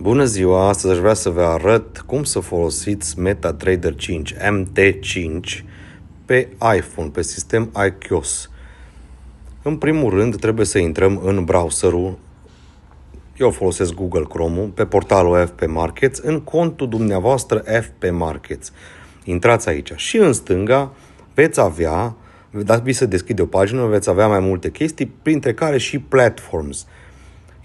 Bună ziua! Astăzi aș vrea să vă arăt cum să folosiți MetaTrader 5, MT5, pe iPhone, pe sistem iOS. În primul rând, trebuie să intrăm în browserul, eu folosesc Google Chrome-ul, pe portalul FP Markets, în contul dumneavoastră FP Markets. Intrați aici și în stânga veți avea, dați să deschide o pagină, veți avea mai multe chestii, printre care și Platforms.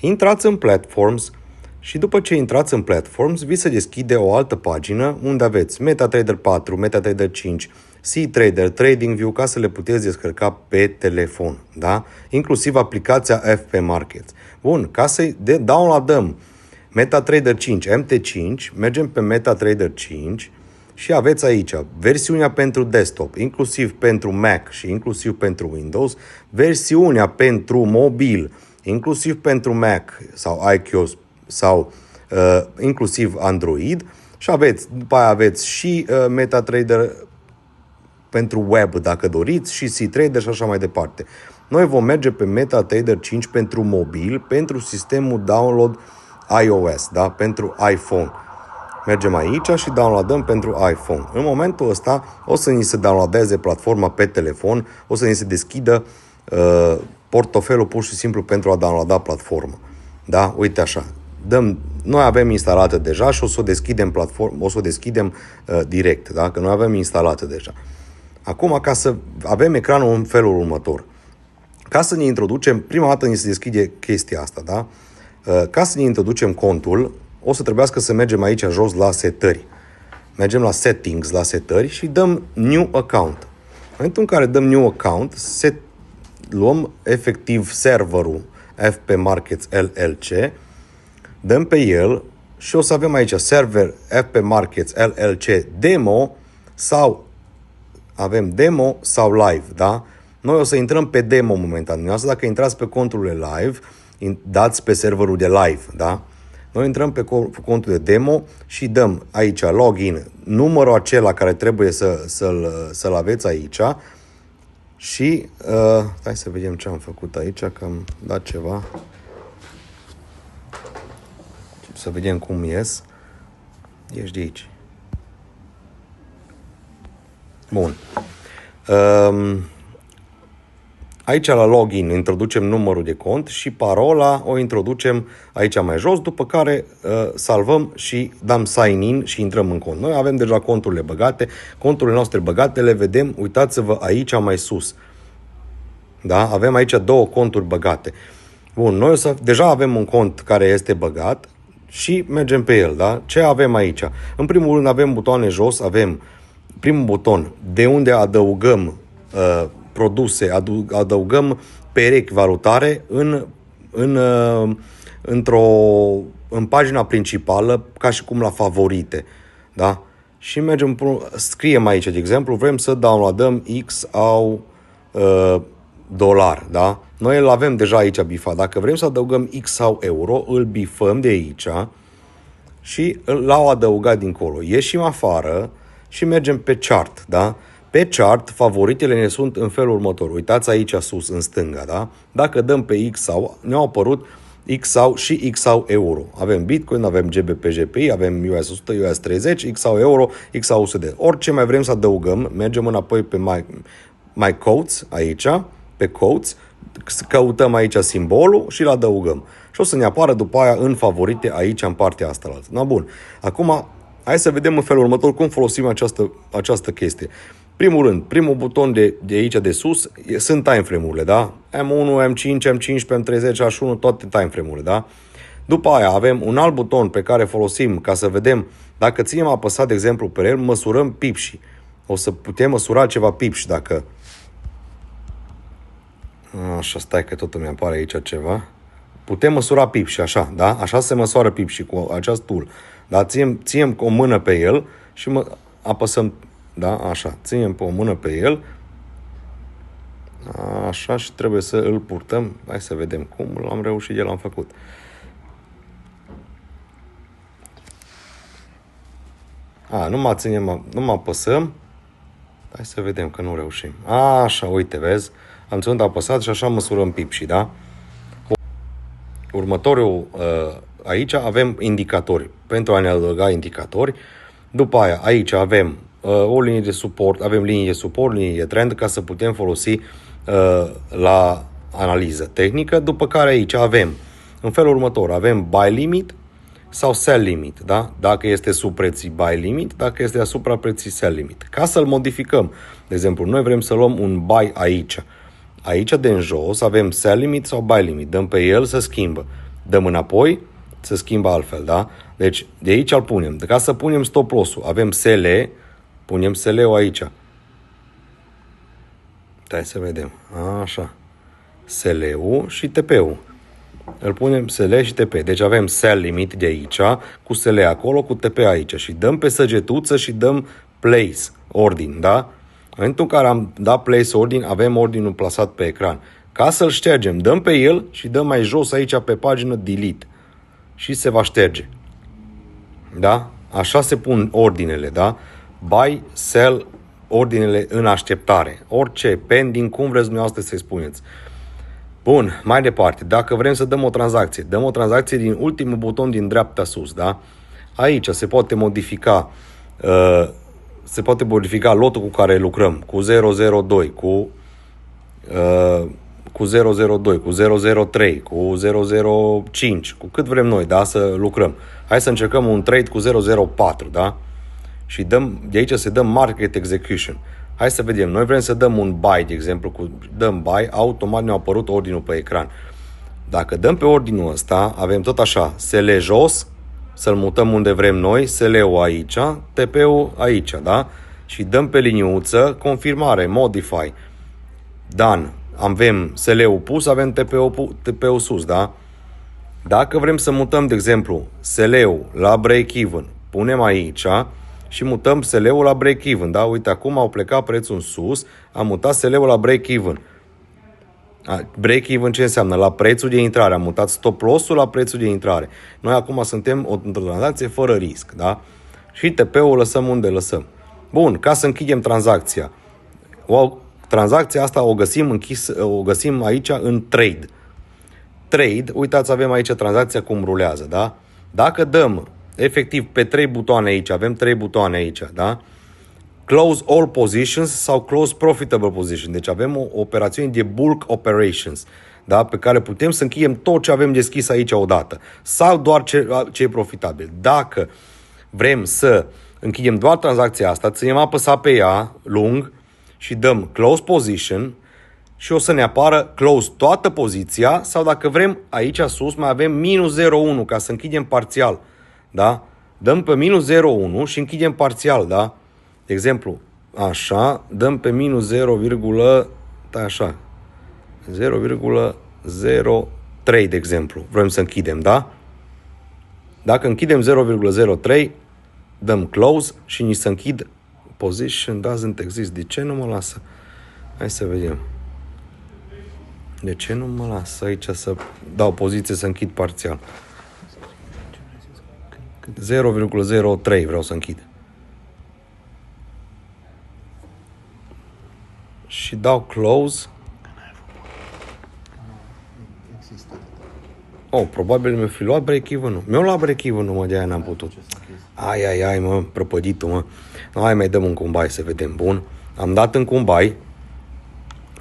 Intrați în Platforms și după ce intrați în Platforms, vi se deschide o altă pagină unde aveți MetaTrader 4, MetaTrader 5, C-Trader, TradingView, ca să le puteți descărca pe telefon, da? Inclusiv aplicația FP Markets. Bun, ca să downloadăm MetaTrader 5, MT5, mergem pe MetaTrader 5 și aveți aici versiunea pentru desktop, inclusiv pentru Mac și inclusiv pentru Windows, versiunea pentru mobil, inclusiv pentru Mac sau iOS sau inclusiv Android și după aia aveți și MetaTrader pentru web dacă doriți și C-Trader și așa mai departe. Noi vom merge pe MetaTrader 5 pentru mobil, pentru sistemul download iOS, da? Pentru iPhone. Mergem aici și downloadăm pentru iPhone. În momentul ăsta o să ni se downloadeze platforma pe telefon, o să ni se deschidă portofelul pur și simplu pentru a downloada platforma. Da? Uite așa. Noi avem instalată deja și o să o deschidem direct, da? Că noi avem instalată deja. Acum, ca să avem ecranul în felul următor. Ca să ne introducem, prima dată ni se deschide chestia asta, da? Ca să ne introducem contul, o să trebuiască să mergem aici jos la setări. Mergem la settings, la setări și dăm new account. În momentul în care dăm new account, luăm efectiv serverul FP Markets LLC, dăm pe el și o să avem aici server FP Markets LLC demo sau avem demo sau live, da? Noi o să intrăm pe demo momentan. Dacă intrați pe conturile live, dați pe serverul de live, da? Noi intrăm pe contul de demo și dăm aici login, numărul acela care trebuie să-l aveți aici și hai să vedem ce am făcut aici, că am dat ceva. Să vedem cum ies. Ești de aici. Bun. Aici la login introducem numărul de cont și parola o introducem aici mai jos, după care salvăm și dăm sign in și intrăm în cont. Noi avem deja conturile băgate, conturile noastre băgate le vedem, uitați-vă aici mai sus. Da? Avem aici două conturi băgate. Bun, noi deja avem un cont care este băgat și mergem pe el, da? Ce avem aici? În primul rând avem butoane jos, avem primul buton de unde adăugăm produse, adăugăm perechi valutare în pagina principală, ca și cum la favorite, da? Și scriem aici, de exemplu, vrem să downloadăm X sau dolar, da? Noi îl avem deja aici bifat. Dacă vrem să adăugăm X sau euro, îl bifăm de aici și l-au adăugat dincolo. Ieșim afară și mergem pe chart, da? Pe chart, favoritele ne sunt în felul următor. Uitați aici sus, în stânga, da? Dacă dăm pe X sau, ne-au apărut X sau și X sau euro. Avem Bitcoin, avem GBP, GPI, avem US 100, US 30, X sau euro, X sau USD. Orice mai vrem să adăugăm, mergem înapoi pe My Quotes, aici, pe Quotes, căutăm aici simbolul și îl adăugăm. Și o să ne apară după aia în favorite aici, în partea asta. Na, bun. Acum, hai să vedem în felul următor cum folosim această chestie. Primul buton de aici de sus sunt timeframe-urile, da? M1, M5, M15, M30, H1, toate timeframe-urile, da? După aia avem un alt buton pe care folosim ca să vedem, dacă ținem apăsat, de exemplu, pe el, măsurăm pipșii. O să putem măsura ceva pipși dacă... Așa, stai că tot îmi apare aici ceva. Putem măsura pipși, așa, da? Așa se măsoară pipși cu acest tool. Da? Ținem cu o mână pe el și apăsăm, da? Așa, ținem pe o mână pe el. Așa, și trebuie să îl purtăm. Hai să vedem cum l-am reușit, l-am făcut. Nu mă apăsăm. Hai să vedem că nu reușim. Așa, uite, vezi? Am ținut apăsat și așa măsurăm pipșii, da? Următorul aici avem indicatori. Pentru a ne adăuga indicatori, după aia aici avem o linie de suport, avem linii de suport, linii de trend ca să putem folosi la analiză tehnică, după care aici avem în felul următor, avem buy limit sau sell limit, da? Dacă este sub preții buy limit, dacă este asupra preții sell limit. Ca să-l modificăm, de exemplu, noi vrem să luăm un buy aici. Aici de în jos avem sell limit sau buy limit. Dăm pe el, se schimbă. Dăm înapoi, se schimbă altfel, da? Deci de aici îl punem. Ca să punem stop loss-ul, avem SL, punem SL-ul aici. Hai să vedem. Așa. SL-ul și TP-ul. Îl punem SL și TP. Deci avem sell limit de aici, cu SL acolo, cu TP aici. Și dăm pe săgetuță și dăm place, ordin, da? În momentul în care am dat place ordin, avem ordinul plasat pe ecran. Ca să-l ștergem, dăm pe el și dăm mai jos aici pe pagină delete. Și se va șterge. Da? Așa se pun ordinele, da? Buy, sell, ordinele în așteptare. Orice, pending, cum vreți dumneavoastră să-i spuneți. Bun, mai departe. Dacă vrem să dăm o tranzacție din ultimul buton din dreapta sus, da? Aici se poate modifica lotul cu care lucrăm, cu 002, cu 002, cu 003, cu 005, cu cât vrem noi, da, să lucrăm. Hai să încercăm un trade cu 004, da? Și de aici se dă market execution. Hai să vedem, noi vrem să dăm un buy, de exemplu, dăm buy, automat ne-a apărut ordinul pe ecran. Dacă dăm pe ordinul ăsta, avem tot așa, SL jos, să-l mutăm unde vrem noi, SL-ul aici, TP-ul aici, da? Și dăm pe liniuță, confirmare, modify, done. Avem SL-ul pus, avem TP-ul sus, da? Dacă vrem să mutăm, de exemplu, SL-ul la break-even, punem aici și mutăm SL-ul la break-even, da? Uite, acum au plecat prețul în sus, am mutat SL-ul la break-even. Break-even ce înseamnă? La prețul de intrare. Am mutat stop loss-ul la prețul de intrare. Noi acum suntem într-o tranzacție fără risc, da? Și TP-ul lăsăm unde lăsăm. Bun, ca să închidem tranzacția. Tranzacția asta o găsim aici în trade. Trade, uitați, avem aici tranzacția cum rulează, da? Dacă dăm efectiv pe 3 butoane aici, avem 3 butoane aici, da? Close all positions sau close profitable position. Deci avem o operațiune de bulk operations, da? Pe care putem să închidem tot ce avem deschis aici odată. Sau doar ce e profitabil. Dacă vrem să închidem doar tranzacția asta, ținem apăsat pe ea lung și dăm close position și o să ne apară close toată poziția, sau dacă vrem aici sus mai avem minus 0,1 ca să închidem parțial, da? Dăm pe minus 0,1 și închidem parțial, da? De exemplu, așa, dăm pe minus 0,03, de exemplu. Vrem să închidem, da? Dacă închidem 0,03, dăm close și ni se închid. Position doesn't exist. De ce nu mă lasă? Hai să vedem. De ce nu mă lasă aici să dau poziție să închid parțial? 0,03 vreau să închid. Și dau close. Probabil mi-a fi luat break-even-ul. Mi-a luat break-even-ul, mă, de-aia n-am putut. Ai, mă, prăpăditul, mă. Hai, mai dăm un buy să vedem. Bun. Am dat în buy.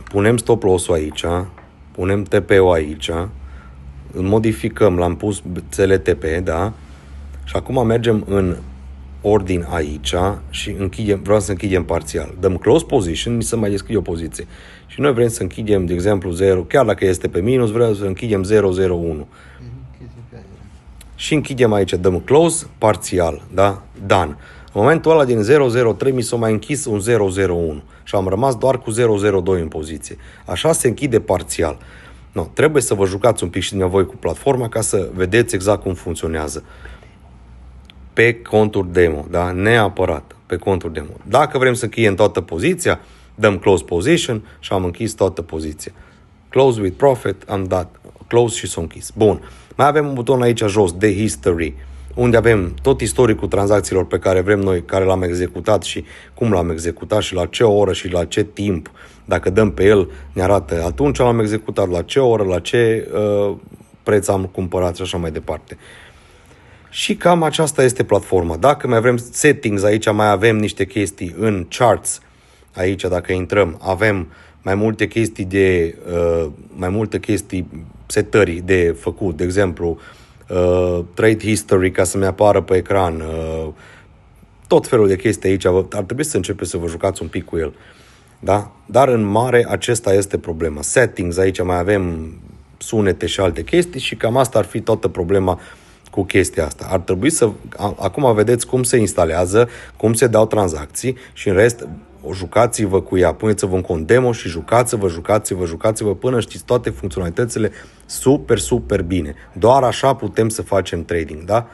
Punem stop loss-ul aici. Punem TP-ul aici. Îl modificăm. L-am pus CLTP, da? Și acum mergem în ordin aici și vreau să închidem parțial. Dăm close position, mi se mai deschide o poziție. Și noi vrem să închidem, de exemplu, 0, chiar dacă este pe minus, vreau să închidem 0,01. Și închidem aici, dăm close, parțial, da? Done. În momentul ăla din 0,03 mi s-a mai închis un 0,01 și am rămas doar cu 0,02 în poziție. Așa se închide parțial. No, trebuie să vă jucați un pic și din voi cu platforma ca să vedeți exact cum funcționează. Pe conturi demo, da? Neapărat pe conturi demo. Dacă vrem să închidem toată poziția, dăm close position și am închis toată poziția. Close with profit, am dat close și s-a închis. Bun. Mai avem un buton aici jos de history, unde avem tot istoricul tranzacțiilor pe care vrem noi, care l-am executat și cum l-am executat și la ce oră și la ce timp. Dacă dăm pe el, ne arată atunci l-am executat, la ce oră, la ce preț am cumpărat și așa mai departe. Și cam aceasta este platforma. Dacă mai avem settings, aici mai avem niște chestii în charts. Aici, dacă intrăm, avem mai multe chestii, setări de făcut. De exemplu, trade history ca să-mi apară pe ecran. Tot felul de chestii aici. Ar trebui să începeți să vă jucați un pic cu el. Da? Dar în mare acesta este problema. Settings, aici mai avem sunete și alte chestii și cam asta ar fi toată problema cu chestia asta. Ar trebui să... Acum vedeți cum se instalează, cum se dau tranzacții și în rest jucați-vă cu ea. Puneți-vă un cont demo și jucați-vă până știți toate funcționalitățile super, super bine. Doar așa putem să facem trading, da?